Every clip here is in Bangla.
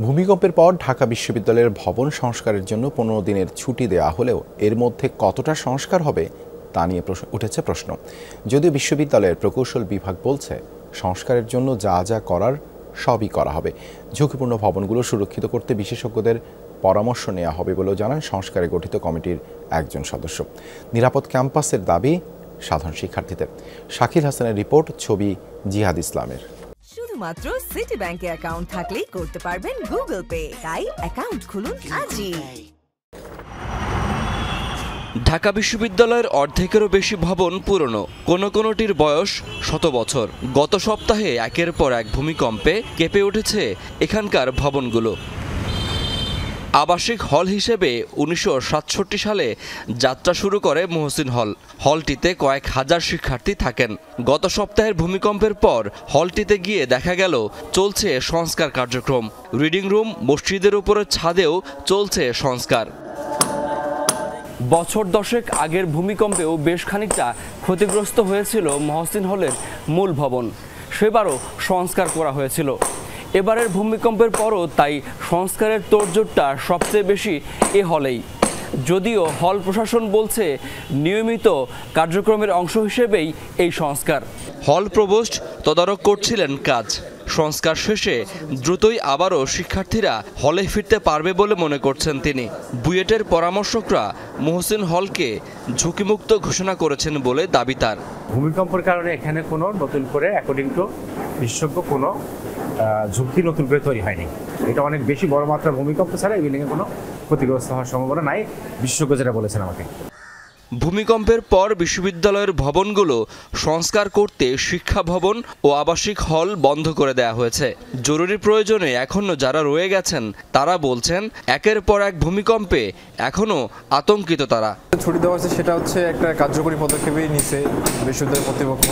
ভূমিকম্পের পর ঢাকা বিশ্ববিদ্যালয়ের ভবন সংস্কারের জন্য 15 দিনের ছুটি দেওয়া হলেও এর মধ্যে কতটা সংস্কার হবে তা নিয়ে উঠেছে প্রশ্ন। যদিও বিশ্ববিদ্যালয়ের প্রকৌশল বিভাগ বলছে সংস্কারের জন্য যা যা করার সবই করা হবে। ঝুঁকিপূর্ণ ভবনগুলো সুরক্ষিত করতে বিশেষজ্ঞদের পরামর্শ নেওয়া হবে বলেও জানান সংস্কারে গঠিত কমিটির একজন সদস্য। নিরাপদ ক্যাম্পাসের দাবি সাধারণ শিক্ষার্থীদের। শাকিল হাসানের রিপোর্ট, ছবি জিহাদ ইসলামের। শুধুমাত্র সিটি ব্যাংকে অ্যাকাউন্ট থাকলেই করতে পারবেন গুগল পে। তাই অ্যাকাউন্ট খুলুন আজই। ঢাকা বিশ্ববিদ্যালয়ের অর্ধেকেরও বেশি ভবন পুরনো, কোনোটির বয়স শত বছর। গত সপ্তাহে একের পর এক ভূমিকম্পে কেঁপে উঠেছে এখানকার ভবনগুলো। আবাসিক হল হিসেবে 1967 সালে যাত্রা শুরু করে মহসিন হল। হলটিতে কয়েক হাজার শিক্ষার্থী থাকেন। গত সপ্তাহের ভূমিকম্পের পর হলটিতে গিয়ে দেখা গেল চলছে সংস্কার কার্যক্রম। রিডিং রুম, মসজিদের উপরের ছাদেও চলছে সংস্কার। বছর দশেক আগের ভূমিকম্পেও বেশ খানিকটা ক্ষতিগ্রস্ত হয়েছিল মহসিন হলের মূল ভবন। সেবারও সংস্কার করা হয়েছিল। এবারের ভূমিকম্পের পরও তাই সংস্কারের তোড়জোড়টা সবচেয়ে বেশি এ হলেই। যদিও হল প্রশাসন বলছে নিয়মিত কার্যক্রমের অংশ হিসেবেই এই সংস্কার। হল প্রভোস্ট তদারক করছিলেন কাজ। সংস্কার শেষে দ্রুতই আবারও শিক্ষার্থীরা হলে ফিরতে পারবে বলে মনে করছেন তিনি। বুয়েটের পরামর্শকরা মহসিন হলকে ঝুঁকিমুক্ত ঘোষণা করেছেন বলে দাবি তার। ভূমিকম্পের কারণে এখানে কোনো নতুন করে অ্যাকর্ডিং টু বিশেষজ্ঞ কোনো ঝুঁকি নতুন করে তৈরি হয়নি। এটা অনেক বেশি বড় মাত্রার ভূমিকম্প ছাড়া এই বিল্ডিংয়ে কোনো ক্ষতিগ্রস্ত হওয়ার সম্ভাবনা নাই, বিশেষজ্ঞ যেটা বলেছেন আমাকে। ভূমিকম্পের পর বিশ্ববিদ্যালয়ের ভবনগুলো সংস্কার করতে শিক্ষা ভবন ও আবাসিক হল বন্ধ করে দেওয়া হয়েছে। জরুরি প্রয়োজনে এখনও যারা রয়ে গেছেন তারা বলছেন একের পর এক ভূমিকম্পে এখনও আতঙ্কিত তারা। ছুটি দেওয়া হয়েছে সেটা হচ্ছে একটা কার্যকরী পদক্ষেপই নিচ্ছে বিশ্ববিদ্যালয় কর্তৃপক্ষ।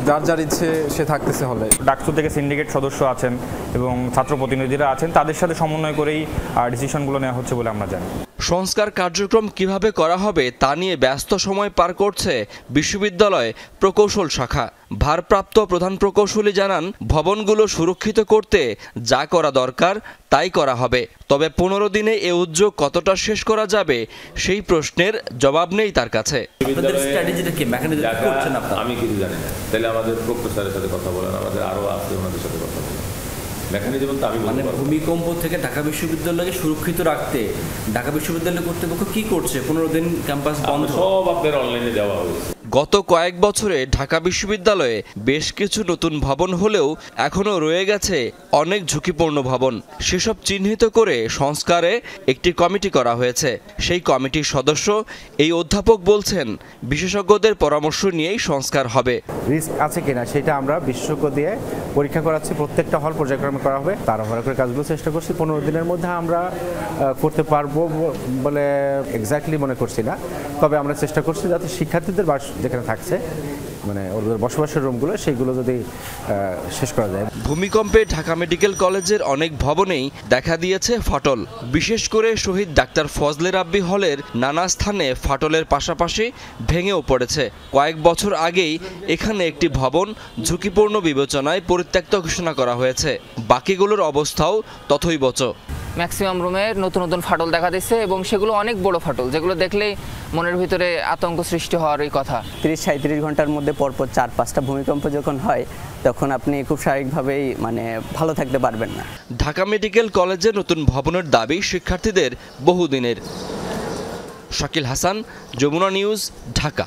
যার যার ইচ্ছে সে থাকতেছে হলে। ডাকসু থেকে সিন্ডিকেট সদস্য আছেন এবং ছাত্র প্রতিনিধিরা আছেন, তাদের সাথে সমন্বয় করেই ডিসিশনগুলো নেওয়া হচ্ছে বলে আমরা জানি। সংস্কার কার্যক্রম কিভাবে করা হবে তা নিয়ে ব্যস্ত সময় পার করছে বিশ্ববিদ্যালয় প্রকৌশল শাখা। ভারপ্রাপ্ত প্রধান প্রকৌশলী জানান ভবনগুলো সুরক্ষিত করতে যা করা দরকার তাই করা হবে। তবে 15 দিনে এ উদ্যোগ কতটা শেষ করা যাবে সেই প্রশ্নের জবাব নেই তার কাছে। আমি কিছু জানি না, তাহলে আমাদের প্রফেসরের সাথে কথা বলেন, আমাদের আরো আছে ওনাদের সাথে কথা বলেন। ভূমিকম্প থেকে ঢাকা বিশ্ববিদ্যালয়কে সুরক্ষিত রাখতে ঢাকা বিশ্ববিদ্যালয় কর্তৃপক্ষ কি করছে? 15 দিন ক্যাম্পাস বন্ধ, সব আপনার অনলাইনে দেওয়া হয়েছে। গত কয়েক বছরে ঢাকা বিশ্ববিদ্যালয়ে বেশ কিছু নতুন ভবন হলেও এখনও রয়ে গেছে অনেক ঝুঁকিপূর্ণ ভবন। সেসব চিহ্নিত করে সংস্কারে একটি কমিটি করা হয়েছে। সেই কমিটির সদস্য এই অধ্যাপক বলছেন বিশেষজ্ঞদের পরামর্শ নিয়েই সংস্কার হবে। রিস্ক আছে কিনা সেটা আমরা বিশেষজ্ঞ দিয়ে পরীক্ষা করাচ্ছি। প্রত্যেকটা হল পর্যায়ক্রমে করা হবে। তাড়াহুড়া করে কাজগুলো চেষ্টা করছি। 15 দিনের মধ্যে আমরা করতে পারবো বলে এক্স্যাক্টলি মনে করছি না, তবে আমরা চেষ্টা করছি যাতে শিক্ষার্থীদের যেখানে থাকছে মানে ওদের বসবাসের রুমগুলো সেইগুলো যদি শেষ করা যায়। ভূমিকম্পে ঢাকা মেডিকেল কলেজের অনেক ভবনেই দেখা দিয়েছে ফাটল। বিশেষ করে শহীদ ডাক্তার ফজলে রাব্বি হলের নানা স্থানে ফাটলের পাশাপাশি ভেঙেও পড়েছে। কয়েক বছর আগেই এখানে একটি ভবন ঝুঁকিপূর্ণ বিবেচনায় পরিত্যক্ত ঘোষণা করা হয়েছে। বাকিগুলোর অবস্থাও তথৈবচ। ম্যাক্সিমাম রুমে নতুন নতুন ফাটল দেখা দিচ্ছে এবং সেগুলো অনেক বড় ফাটল, যেগুলো দেখলেই মনের ভিতরে আতঙ্ক সৃষ্টি হওয়ারই কথা। 30-37 ঘন্টার মধ্যে পরপর 4-5টা ভূমিকম্প যখন হয় তখন আপনি খুব স্বাভাবিকভাবেই ভালো থাকতে পারবেন না। ঢাকা মেডিকেল কলেজে নতুন ভবনের দাবি শিক্ষার্থীদের বহুদিনের। শাকিল হাসান, যমুনা নিউজ, ঢাকা।